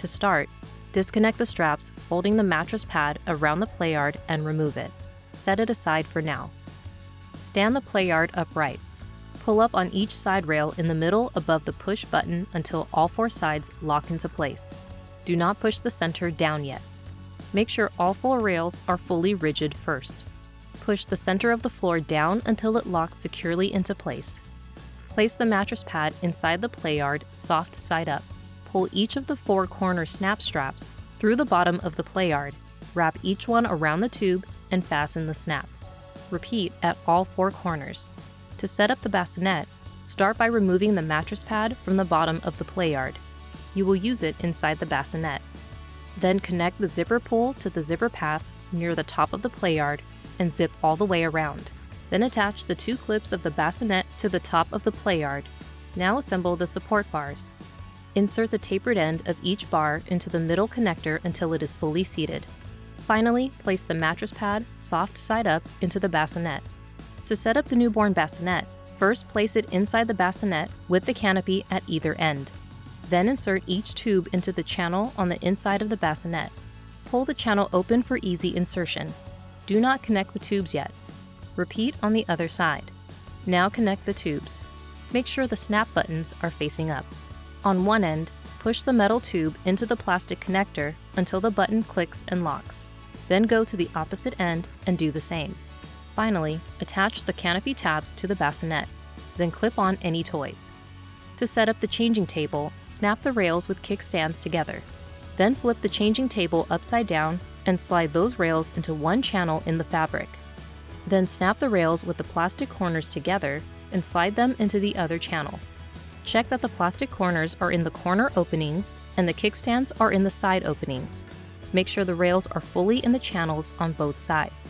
To start, disconnect the straps holding the mattress pad around the Playard and remove it. Set it aside for now. Stand the Playard upright. Pull up on each side rail in the middle above the push button until all 4 sides lock into place. Do not push the center down yet. Make sure all 4 rails are fully rigid first. Push the center of the floor down until it locks securely into place. Place the mattress pad inside the Playard soft side up. Pull each of the 4 corner snap straps through the bottom of the Playard. Wrap each one around the tube and fasten the snap. Repeat at all 4 corners. To set up the bassinet, start by removing the mattress pad from the bottom of the Playard. You will use it inside the bassinet. Then connect the zipper pull to the zipper path near the top of the Playard and zip all the way around. Then attach the 2 clips of the bassinet to the top of the Playard. Now assemble the support bars. Insert the tapered end of each bar into the middle connector until it is fully seated. Finally, place the mattress pad soft side up into the bassinet. To set up the newborn bassinet, first place it inside the bassinet with the canopy at either end. Then insert each tube into the channel on the inside of the bassinet. Pull the channel open for easy insertion. Do not connect the tubes yet. Repeat on the other side. Now connect the tubes. Make sure the snap buttons are facing up. On one end, push the metal tube into the plastic connector until the button clicks and locks. Then go to the opposite end and do the same. Finally, attach the canopy tabs to the bassinet. Then clip on any toys. To set up the changing table, snap the rails with kickstands together. Then flip the changing table upside down and slide those rails into one channel in the fabric. Then snap the rails with the plastic corners together and slide them into the other channel. Check that the plastic corners are in the corner openings and the kickstands are in the side openings. Make sure the rails are fully in the channels on both sides.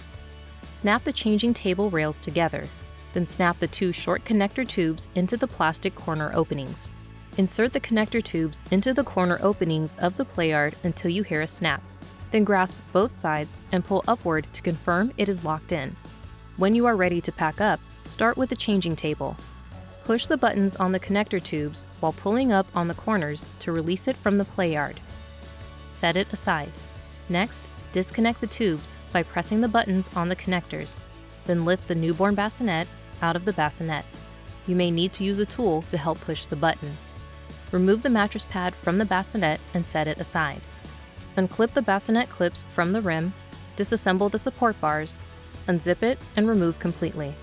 Snap the changing table rails together, then snap the 2 short connector tubes into the plastic corner openings. Insert the connector tubes into the corner openings of the Playard until you hear a snap. Then grasp both sides and pull upward to confirm it is locked in. When you are ready to pack up, start with the changing table. Push the buttons on the connector tubes while pulling up on the corners to release it from the Playard. Set it aside. Next, disconnect the tubes by pressing the buttons on the connectors. Then lift the newborn bassinet out of the bassinet. You may need to use a tool to help push the button. Remove the mattress pad from the bassinet and set it aside. Unclip the bassinet clips from the rim, disassemble the support bars, unzip it, and remove completely.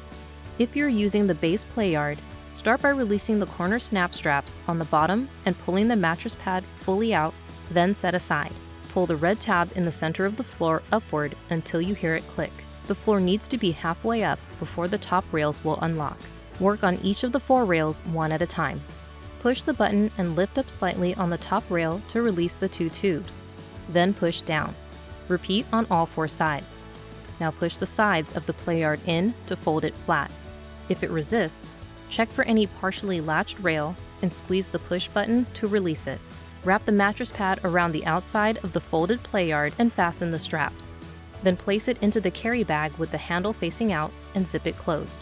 If you're using the base Playard, start by releasing the corner snap straps on the bottom and pulling the mattress pad fully out, then set aside. Pull the red tab in the center of the floor upward until you hear it click. The floor needs to be halfway up before the top rails will unlock. Work on each of the 4 rails one at a time. Push the button and lift up slightly on the top rail to release the 2 tubes. Then push down. Repeat on all 4 sides. Now push the sides of the Playard in to fold it flat. If it resists, check for any partially latched rail and squeeze the push button to release it. Wrap the mattress pad around the outside of the folded Playard and fasten the straps. Then place it into the carry bag with the handle facing out and zip it closed.